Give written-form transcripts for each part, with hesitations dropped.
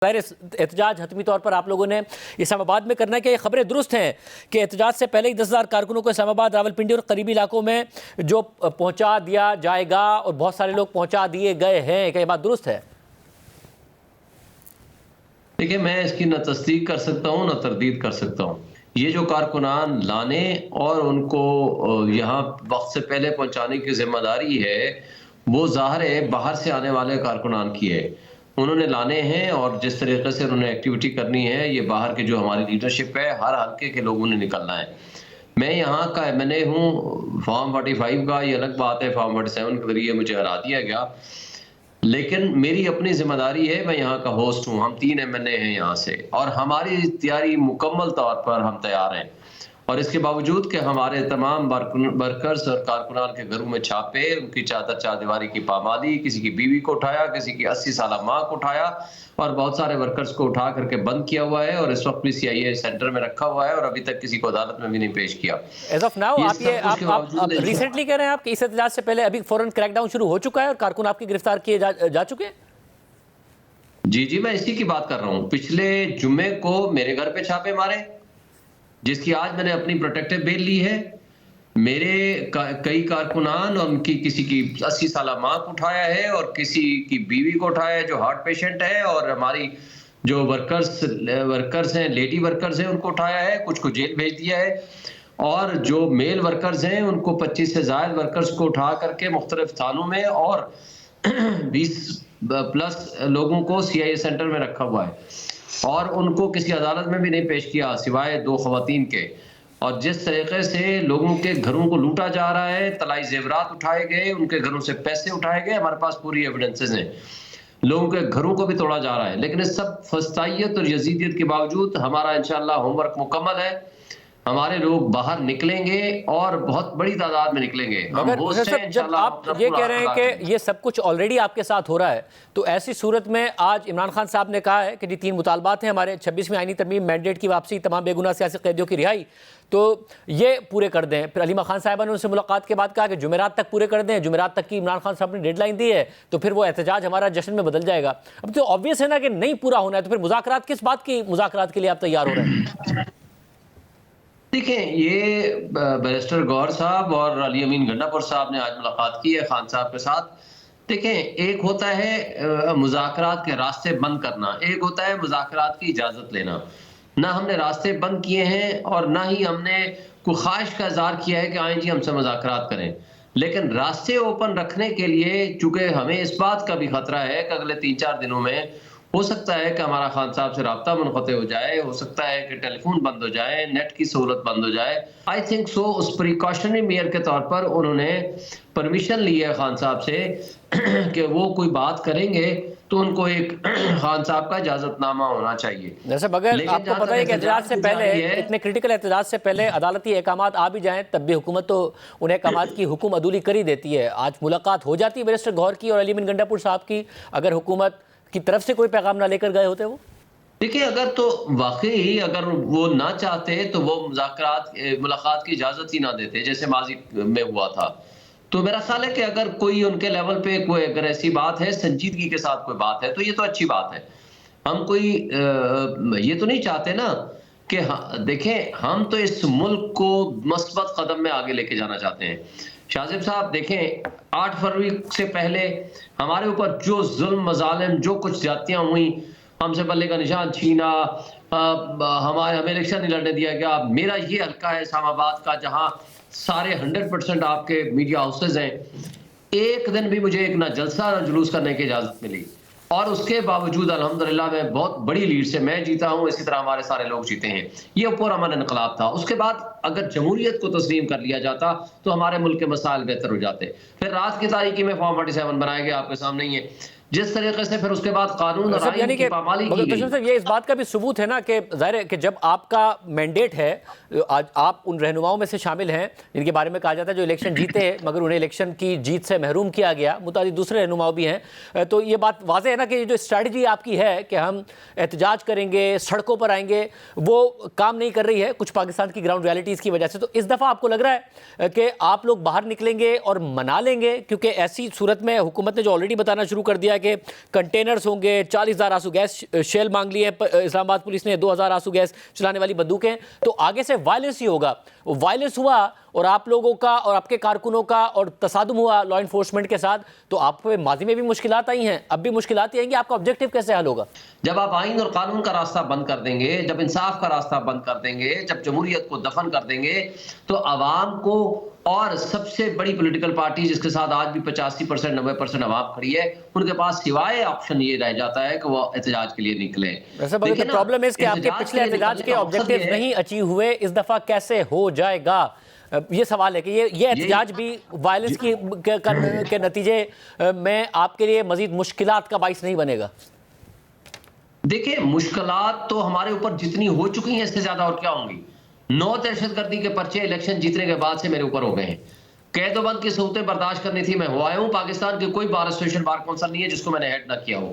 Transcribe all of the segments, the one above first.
ظاہر احتجاج حتمی طور پر آپ لوگوں نے اسلام آباد میں کرنا ہے کہ یہ خبریں درست ہیں کہ احتجاج سے پہلے ہی 10,000 کارکنوں کو اسلام آباد، راولپنڈی اور قریبی علاقوں میں جو پہنچا دیا جائے گا اور بہت سارے لوگ پہنچا دیے گئے ہیں، کیا یہ بات درست ہے؟ دیکھیں، میں اس کی نہ تصدیق کر سکتا ہوں نہ تردید کر سکتا ہوں۔ یہ جو کارکنان لانے اور ان کو یہاں وقت سے پہلے پہنچانے کی ذمہ داری ہے وہ ظاہر ہے باہر سے آنے والے کارکنان کی ہے۔ انہوں نے لانے ہیں اور جس طریقے سے انہوں نے ایکٹیویٹی کرنی ہے، یہ باہر کی جو ہماری لیڈرشپ ہے، ہر حلقے کے لوگوں نے نکلنا ہے۔ میں یہاں کا MNA ہوں، فارم 45 کا، یہ الگ بات ہے، فارم 47 کے ذریعے مجھے ہرا دیا گیا، لیکن میری اپنی ذمہ داری ہے، میں یہاں کا ہوسٹ ہوں۔ ہم 3 MNA ہیں یہاں سے، اور ہماری تیاری مکمل طور پر ہم تیار ہیں، اور اس کے باوجود کہ ہمارے تمام ورکرز اور کارکنان کے گھروں میں چھاپے، ان کی چادر چاردیواری کی پامالی، کسی کی بیوی کو اٹھایا، کسی کی 80 سالہ ماں کو اٹھایا، اور بہت سارے ورکرز کو اٹھا کر کے بند کیا ہوا ہے، اور اس وقت بھی CIA سینٹر میں رکھا ہوا ہے، اور ابھی تک کسی کو عدالت میں بھی نہیں پیش کیا۔ ایز آف ناؤ آپ ریسنٹلی کہہ رہے ہیں آپ کہ اس احتجاج سے پہلے ابھی فوراً کریک ڈاؤن شروع ہو چکا ہے اور کارکن آپ کی گرفتار کیے جا چکے ہیں؟ جی، میں اسی کی بات کر رہا ہوں۔ پچھلے جمعے کو میرے گھر پہ چھاپے مارے، جس کی آج میں نے اپنی پروٹیکٹیو بیل لی ہے۔ میرے کئی کارکنان اور ان کی کسی کی 80 سالہ ماں کو اٹھایا ہے، اور کسی کی بیوی کو اٹھایا ہے جو ہارٹ پیشنٹ ہے، اور ہماری جو ورکرز ہیں، لیڈی ورکرز ہیں، ان کو اٹھایا ہے، کچھ کو جیل بھیج دیا ہے، اور جو میل ورکرز ہیں ان کو 25 سے زائد ورکرز کو اٹھا کر کے مختلف تھانوں میں اور 20+ لوگوں کو CIA سینٹر میں رکھا ہوا ہے، اور ان کو کسی عدالت میں بھی نہیں پیش کیا سوائے 2 خواتین کے۔ اور جس طریقے سے لوگوں کے گھروں کو لوٹا جا رہا ہے، طلائی زیورات اٹھائے گئے، ان کے گھروں سے پیسے اٹھائے گئے، ہمارے پاس پوری ایویڈنسز ہیں، لوگوں کے گھروں کو بھی توڑا جا رہا ہے، لیکن اس سب فسطائیت اور یزیدیت کے باوجود ہمارا انشاءاللہ ہوم ورک مکمل ہے۔ ہمارے لوگ باہر نکلیں گے اور بہت بڑی تعداد میں نکلیں گے۔ مگر جب آپ یہ کہہ رہے ہیں کہ یہ سب کچھ آلریڈی آپ کے ساتھ ہو رہا ہے، تو ایسی صورت میں آج عمران خان صاحب نے کہا ہے کہ 3 مطالبات ہیں ہمارے: 26ویں آئینی ترمیم، مینڈیٹ کی واپسی، تمام بے گناہ سیاسی قیدیوں کی رہائی، تو یہ پورے کر دیں۔ پھر علیمہ خان صاحبہ نے ان سے ملاقات کے بعد کہا کہ جمعرات تک پورے کر دیں، جمعرات تک کی عمران خان صاحب نے ڈیڈ لائن دی ہے، تو پھر وہ احتجاج ہمارا جشن میں بدل جائے گا۔ اب تو آبویس ہے نا کہ نہیں پورا ہونا ہے، تو پھر مذاکرات کس بات کی مذاکرات کے لیے آپ تیار ہو رہے ہیں؟ دیکھیں، یہ بیرسٹر گوہر صاحب اور علی امین گنڈا پور صاحب نے آج ملاقات کی ہے خان صاحب کے ساتھ۔ دیکھیں، ایک ہوتا ہے مذاکرات کے راستے بند کرنا، ایک ہوتا ہے مذاکرات کی اجازت لینا۔ نہ ہم نے راستے بند کیے ہیں اور نہ ہی ہم نے کوئی خواہش کا اظہار کیا ہے کہ آئیں جی ہم سے مذاکرات کریں، لیکن راستے اوپن رکھنے کے لیے چونکہ ہمیں اس بات کا بھی خطرہ ہے کہ اگلے 3-4 دنوں میں ہو سکتا ہے کہ ہمارا خان صاحب سے رابطہ منقطع ہو جائے، ہو سکتا ہے کہ ٹیلی فون بند ہو جائے، نیٹ کی سہولت بند ہو جائے۔ آئی تھنک سو اس پریکاشنری میئر کے طور پر انہوں نے پرمیشن لی ہے خان صاحب سے کہ وہ کوئی بات کریں گے تو ان کو ایک خان صاحب کا اجازت نامہ ہونا چاہیے۔ جیسے اگر آپ کو پتہ ہے کہ احتجاج سے پہلے، اتنے کریٹیکل احتجاج سے پہلے عدالتی احکامات آ بھی جائیں، تب بھی حکومت تو ان احکامات کی حکم عدولی کر ہی دیتی ہے۔ آج ملاقات ہو جاتی ہے بیرسٹر گوہر کی اور علی امین گنڈا پور صاحب کی، اگر حکومت کی طرف سے کوئی پیغام نہ لے کر گئے ہوتے وہ؟ دیکھیں، اگر تو واقعی اگر وہ نہ چاہتے تو وہ ملاقات کی اجازت ہی نہ دیتے، جیسے ماضی میں ہوا تھا۔ تو میرا خیال ہے کہ اگر کوئی ان کے لیول پہ کوئی اگر ایسی بات ہے، سنجیدگی کے ساتھ کوئی بات ہے، تو یہ تو اچھی بات ہے۔ ہم کوئی یہ تو نہیں چاہتے نا کہ دیکھیں، ہم تو اس ملک کو مثبت قدم میں آگے لے کے جانا چاہتے ہیں۔ شاذب صاحب دیکھیں، 8 فروری سے پہلے ہمارے اوپر جو ظلم مظالم، جو کچھ زیادتیاں ہوئیں، ہم سے بلے کا نشان چھینا، ہمیں الیکشن نہیں لڑنے دیا گیا۔ میرا یہ حلقہ ہے اسلام آباد کا، جہاں سارے 100% آپ کے میڈیا ہاؤسز ہیں، ایک دن بھی مجھے ایک نہ جلسہ نہ جلوس کرنے کی اجازت ملی، اور اس کے باوجود الحمدللہ میں بہت بڑی لیڈ سے میں جیتا ہوں، اسی طرح ہمارے سارے لوگ جیتے ہیں۔ یہ پورا امن انقلاب تھا۔ اس کے بعد اگر جمہوریت کو تسلیم کر لیا جاتا تو ہمارے ملک کے مسائل بہتر ہو جاتے۔ پھر رات کی تاریکی میں فارم 47 بنایا گیا، آپ کے سامنے ہی ہے، جس طریقے سے پھر اس کے بعد قانون اور آئین کی پامالی کی گئی۔ صاحب یہ اس بات کا بھی ثبوت ہے نا کہ ظاہر ہے کہ جب آپ کا مینڈیٹ ہے، آج آپ ان رہنماؤں میں سے شامل ہیں جن کے بارے میں کہا جاتا ہے جو الیکشن جیتے ہیں مگر انہیں الیکشن کی جیت سے محروم کیا گیا، متعدد دوسرے رہنماؤں بھی ہیں، تو یہ بات واضح ہے نا کہ جو اسٹریٹجی آپ کی ہے کہ ہم احتجاج کریں گے، سڑکوں پر آئیں گے، وہ کام نہیں کر رہی ہے کچھ پاکستان کی گراؤنڈ ریالٹیز کی وجہ سے۔ تو اس دفعہ آپ کو لگ رہا ہے کہ آپ لوگ باہر نکلیں گے اور منا لیں گے؟ کیونکہ ایسی صورت میں حکومت نے جو آلریڈی بتانا شروع کر دیا کہ کنٹینرز ہوں گے, 40,000 آنسو گیس شیل مانگ لی ہے اسلام آباد پولیس نے, 2,000 آنسو گیس چلانے والی بندوقیں, تو آگے سے وائلنس ہی ہوگا. وائلنس ہوا اور آپ لوگوں کا اور آپ کے کارکنوں کا اور تصادم ہوا لا انفورسمنٹ کے ساتھ, تو آپ پہ ماضی میں بھی مشکلات آئی ہیں, اب بھی مشکلات آئیں گی, آپ کا آبجیکٹیو کیسے حل ہوگا؟ جب آپ آئین اور قانون کا راستہ بند کر دیں گے, جب انصاف کا راستہ بند کر دیں گے, جب جمہوریت کو دفن کر دیں گے, تو عوام کو, اور سب سے بڑی پولیٹیکل پارٹی جس کے ساتھ آج بھی 85% 90% عوام کھڑی ہے, ان کے پاس سوائے آپشن یہ رہ جاتا ہے کہ وہ احتجاج کے لیے نکلیں. پرابلم ہے کہ آپ کے پچھلے احتجاج کے آبجیکٹیو نہیں اچیو ہوئے, اس دفعہ کیسے ہو جائے گا؟ یہ سوال ہے کہ یہ احتجاج بھی وائلنس کے نتیجے میں آپ کے لیے مزید مشکلات کا باعث نہیں بنے گا؟ دیکھیں, مشکلات تو ہمارے اوپر جتنی ہو چکی ہیں اس سے زیادہ اور کیا ہوں گی. 9 دہشت گردی کے پرچے الیکشن جیتنے کے بعد سے میرے اوپر ہو گئے ہیں. قید و بند کی صورتیں برداشت کرنی تھی, میں ہوا آیا ہوں. پاکستان کے کوئی بار ایسوسیشن بار کونسل نہیں ہے جس کو میں نے ہیڈ نہ کیا ہو,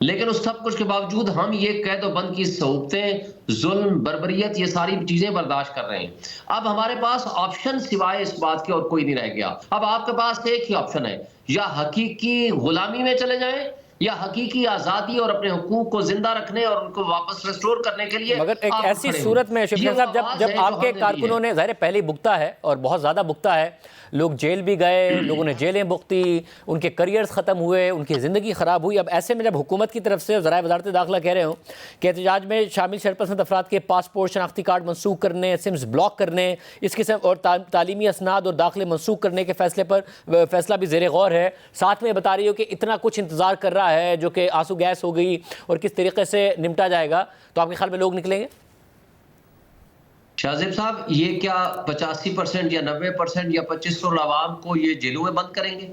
لیکن اس سب کچھ کے باوجود ہم یہ قید و بند کی صورتیں, ظلم, بربریت, یہ ساری چیزیں برداشت کر رہے ہیں. اب ہمارے پاس آپشن سوائے اس بات کے اور کوئی نہیں رہ گیا. اب آپ کے پاس ایک ہی آپشن ہے, یا حقیقی غلامی میں چلے جائیں, یا حقیقی آزادی اور اپنے حقوق کو زندہ رکھنے اور ان کو واپس ریسٹور کرنے کے لیے. مگر ایک ایسی صورت میں شفیق صاحب, جب آپ کے کارکنوں نے, ظاہر پہلے بکتا ہے اور بہت زیادہ بکتا ہے, لوگ جیل بھی گئے, لوگوں نے جیلیں بکتی, ان کے کریئرز ختم ہوئے, ان کی زندگی خراب ہوئی. اب ایسے میں جب حکومت کی طرف سے ذرائع وزارت داخلہ کہہ رہے ہوں کہ احتجاج میں شامل شرپسند افراد کے پاسپورٹ, شناختی کارڈ منسوخ کرنے, سمز بلاک کرنے, اس قسم اور تعلیمی اسناد اور داخلے منسوخ کرنے کے فیصلہ بھی زیر غور ہے. ساتھ میں بتا رہی ہو کہ اتنا کچھ انتظار کر رہا ہے جو کہ آنسو گیس ہو گئی اور کس طریقے سے نمٹا جائے گا, تو آپ کے خیال میں لوگ نکلیں گے؟ شاہ زیب صاحب, یہ کیا 85% یا 90% یا 25 کروڑ عوام کو یہ جیلوں میں بند کریں گے؟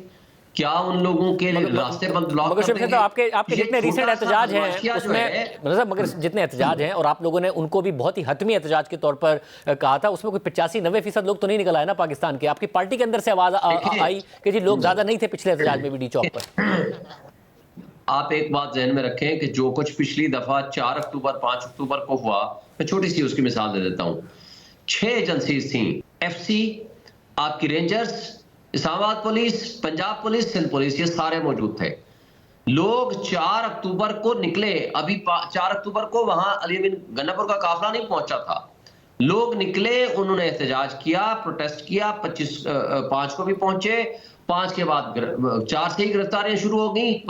کیا ان لوگوں کے راستے بند بلاک کر دیں گے؟ آپ کے جتنے ریسنٹ احتجاج ہیں اس میں, مگر جتنے احتجاج ہیں, اور آپ لوگوں نے ان کو بھی بہت ہی حتمی احتجاج کے طور پر کہا تھا, اس میں کوئی 85-90% لوگ تو نہیں نکل آئے نا پاکستان کے. آپ کی پارٹی کے اندر سے آواز آئی کہ جی لوگ زیادہ نہیں تھے پچھلے احتجاج میں بھی ڈی چوک پر. آپ ایک بات ذہن میں رکھیں کہ جو کچھ پچھلی دفعہ 4 اکتوبر 5 اکتوبر کو ہوا, میں چھوٹی سی اس کی مثال دے دیتا ہوں. 6 ایجنسیز تھیں, ایف سی, آپ کی رینجرز, اسلام آباد police, Punjab police, Sindh police, یہ سارے موجود تھے. لوگ 4 اکتوبر کو نکلے, ابھی 4 اکتوبر کو وہاں علی بن گنہ پور کا قافلہ نہیں پہنچا تھا. لوگ نکلے, انہوں نے احتجاج کیا, پروٹیسٹ کیا, 5 کو بھی پہنچے, 5 کے بعد 4 سے ہی گرفتاریاں شروع ہو گئیں.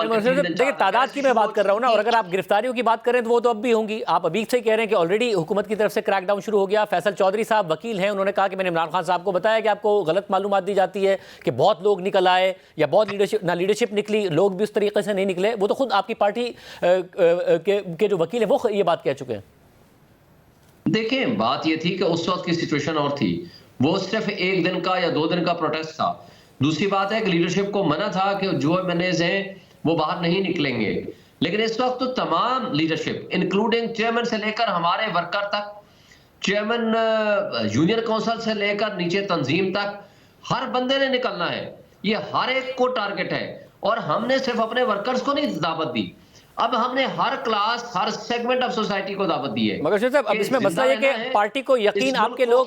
دیکھیں تعداد کی میں بات کر رہا ہوں نا, اور اگر آپ گرفتاریوں کی بات کریں تو وہ تو اب بھی ہوں گی. آپ ابھی سے کہہ رہے ہیں کہ آلریڈی حکومت کی طرف سے کریک ڈاؤن شروع ہو گیا. فیصل چودھری صاحب وکیل ہیں, انہوں نے کہا کہ میں نے عمران خان صاحب کو بتایا کہ آپ کو غلط معلومات دی جاتی ہے کہ بہت لوگ نکل آئے یا بہت لیڈرشپ نکلی, لوگ بھی اس طریقے سے نہیں نکلے. وہ تو خود آپ کی پارٹی کے جو وکیل ہیں وہ یہ بات کہہ چکے ہیں. دیکھیں, بات یہ تھی کہ اس وقت کی سچویشن اور تھی, وہ صرف 1 دن کا یا 2 دن کا پروٹیسٹ تھا. دوسری بات ہے کہ لیڈرشپ کو منع تھا کہ جو MNAs ہیں وہ باہر نہیں نکلیں گے. لیکن اس وقت تو تمام لیڈرشپ انکلوڈنگ چیئرمین سے لے کر ہمارے ورکر تک, چیئرمین یونین کونسل سے لے کر نیچے تنظیم تک, ہر بندے نے نکلنا ہے. یہ ہر ایک کو ٹارگٹ ہے, اور ہم نے صرف اپنے ورکرز کو نہیں دعوت دی, اب ہم نے ہر کلاس, ہر سیگمنٹ آف سوسائٹی کو دعوت دی ہے. مگر شاہ صاحب, اب اس میں مسئلہ یہ کہ پارٹی کو یقین, آپ کے لوگ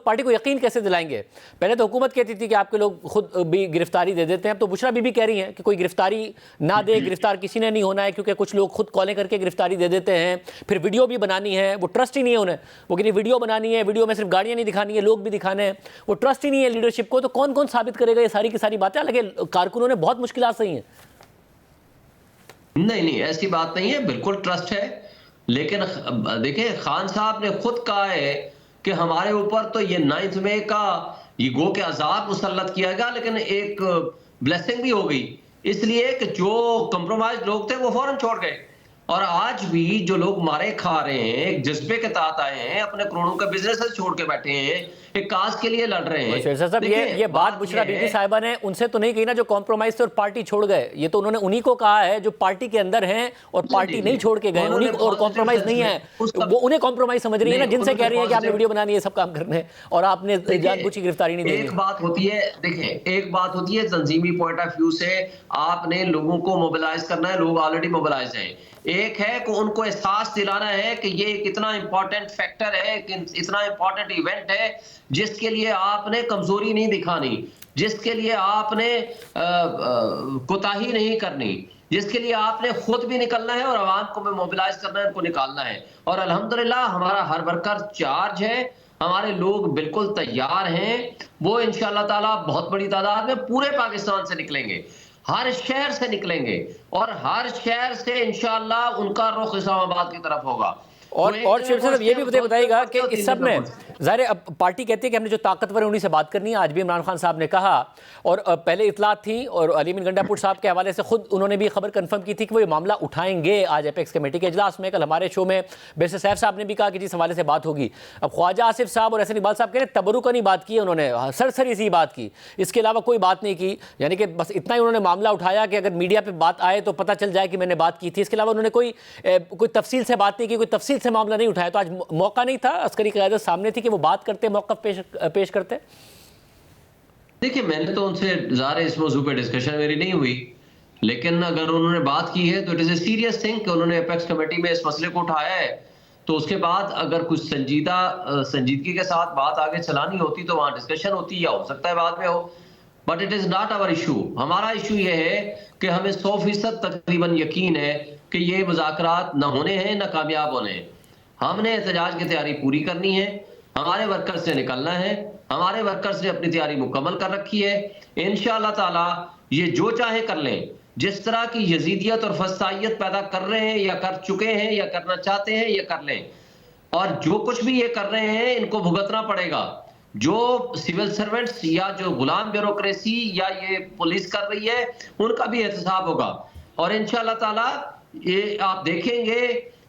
پارٹی کو یقین کیسے دلائیں گے؟ پہلے تو حکومت کہتی تھی کہ آپ کے لوگ خود بھی گرفتاری دے دیتے ہیں, اب تو بشرا بی کہہ رہی ہیں کہ کوئی گرفتاری نہ دے, گرفتار کسی نے نہیں ہونا ہے, کیونکہ کچھ لوگ خود کالیں کر کے گرفتاری دے دیتے ہیں. پھر ویڈیو بھی بنانی ہے, وہ ٹرسٹ ہی نہیں ہے انہیں, وہ کہ ویڈیو بنانی ہے, ویڈیو میں صرف گاڑیاں نہیں دکھانی ہے, لوگ بھی دکھانے ہیں, وہ ٹرسٹ ہی نہیں ہے لیڈرشپ کو. تو کون کون ثابت کرے گا یہ ساری کی ساری باتیں؟ حالانکہ کارکنوں نے بہت مشکلات سہی ہیں. نہیں, ایسی بات نہیں ہے, بالکل ٹرسٹ ہے. لیکن دیکھیں, خان صاحب نے خود کہا ہے کہ ہمارے اوپر تو یہ 9 مئی کا یہ گو کے عذاب مسلط کیا گیا, لیکن ایک بلیسنگ بھی ہو گئی, اس لیے کہ جو کمپرومائز لوگ تھے وہ فوراً چھوڑ گئے. اور آج بھی جو لوگ مارے کھا رہے ہیں, ایک جذبے کے تحت آئے ہیں, اپنے کروڑوں کا بزنس چھوڑ کے بیٹھے ہیں, ایک کاز کے لیے لڑ رہے ہیں. شیخ صاحب, یہ بات بشرا بی بی صاحبہ نے ان سے تو نہیں کہی نا جو کمپرومائز تھے اور پارٹی چھوڑ گئے. یہ تو انہوں نے انہی کو کہا ہے جو پارٹی کے اندر ہیں اور پارٹی نہیں چھوڑ کے گئے, انہی اور کمپرومائز نہیں ہے. وہ انہیں کمپرومائز سمجھ رہی ہے نا, جن سے کہہ رہی ہیں کہ آپ نے ویڈیو بنانی ہے, سب کام کرنے, اور آپ نے جان بوجھ کی گرفتاری نہیں دینی. ایک بات ہوتی ہے, دیکھیں, ایک بات ہوتی ہے تنظیمی پوائنٹ آف ویو سے آپ نے لوگوں کو موبلائز کرنا ہے, لوگ آلریڈی موبلائز ہیں. ایک ہے کہ ان کو احساس دلانا ہے کہ یہ کتنا امپورٹنٹ فیکٹر ہے, اتنا امپورٹنٹ ایونٹ ہے جس کے لیے آپ نے کمزوری نہیں دکھانی، جس کے لیے آپ نے کوتاہی نہیں کرنی، جس کے لیے آپ نے خود بھی نکلنا ہے اور عوام کو بھی موبلائز کرنا ہے، ان کو نکالنا ہے. اور الحمدللہ ہمارا ہر ورکر چارج ہے، ہمارے لوگ بالکل تیار ہیں. وہ انشاءاللہ تعالی بہت بڑی تعداد میں پورے پاکستان سے نکلیں گے، ہر شہر سے نکلیں گے، اور ہر شہر سے انشاءاللہ ان کا رخ اسلام آباد کی طرف ہوگا. اور شیخ صاحب یہ بھی بتائیے گا کہ اس سب میں ظاہر اب پارٹی کہتی ہے کہ ہم نے جو طاقتور ہیں انہی سے بات کرنی ہے. آج بھی عمران خان صاحب نے کہا، اور پہلے اطلاعات تھی، اور علی امین گنڈا پور صاحب کے حوالے سے خود انہوں نے بھی خبر کنفرم کی تھی کہ وہ یہ معاملہ اٹھائیں گے آج ایپیکس کمیٹی کے اجلاس میں. کل ہمارے شو میں بیرسٹر سیف صاحب نے بھی کہا کہ جس حوالے سے بات ہوگی. اب خواجہ آصف صاحب اور احسن اقبال صاحب کہہ رہے ہیں تبرکاً بات کی، انہوں نے سرسری سی بات کی، اس کے علاوہ کوئی بات نہیں کی. یعنی کہ بس اتنا ہی انہوں نے معاملہ اٹھایا کہ اگر میڈیا پہ بات آئے تو پتہ چل جائے کہ میں نے بات کی تھی. اس کے علاوہ انہوں نے کوئی تفصیل سے بات نہیں کی، کوئی تفصیل سے معاملہ نہیں اٹھایا. تو آج موقع نہیں تھا، عسکری قیادت سامنے تھی کہ وہ بات کرتے، موقف پیش کرتے. دیکھیں میں نے تو ان سے ظاہر اس موضوع پہ ڈسکشن میری نہیں ہوئی، لیکن اگر انہوں نے بات کی ہے تو it is a serious thing کہ انہوں نے ایپیکس کمیٹی میں اس مسئلے کو اٹھایا ہے. تو اس کے بعد اگر کچھ سنجیدگی کے ساتھ بات آگے چلانی ہوتی تو وہاں ڈسکشن ہوتی، یا ہو سکتا ہے بعد میں ہو. But it is not our issue. ہمارا ایشو یہ ہے کہ ہمیں 100% تقریباً یقین ہے کہ یہ مذاکرات نہ ہونے ہیں نہ کامیاب ہونے ہیں. ہم نے احتجاج کی تیاری پوری کرنی ہے، ہمارے ورکر سے نکلنا ہے، ہمارے ورکرز نے اپنی تیاری مکمل کر رکھی ہے. انشاءاللہ تعالی یہ جو چاہے کر لیں، جس طرح کی یزیدیت اور فسطائیت پیدا کر رہے ہیں یا کر چکے ہیں یا کرنا چاہتے ہیں یہ کر لیں. اور جو کچھ بھی یہ کر رہے ہیں ان کو بھگتنا پڑے گا. جو سول سرونٹس یا جو غلام بیوروکریسی یا یہ پولیس کر رہی ہے ان کا بھی احتساب ہوگا. اور انشاءاللہ تعالی یہ آپ دیکھیں گے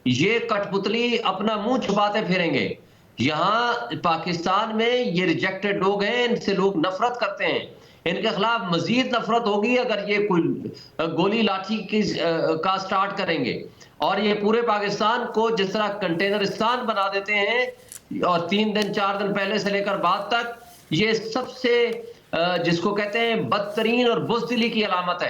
یہ کٹ پتلی اپنا منہ چھپاتے پھریں گے. یہاں پاکستان میں یہ ریجیکٹڈ لوگ ہیں، ان سے لوگ نفرت کرتے ہیں، ان کے خلاف مزید نفرت ہوگی اگر یہ کوئی گولی لاٹھی کا سٹارٹ کریں گے. اور یہ پورے پاکستان کو جس طرح کنٹینرستان بنا دیتے ہیں، اور 3 دن 4 دن پہلے سے لے کر بعد تک، یہ سب سے جس کو کہتے ہیں بدترین اور بزدلی کی علامت ہے.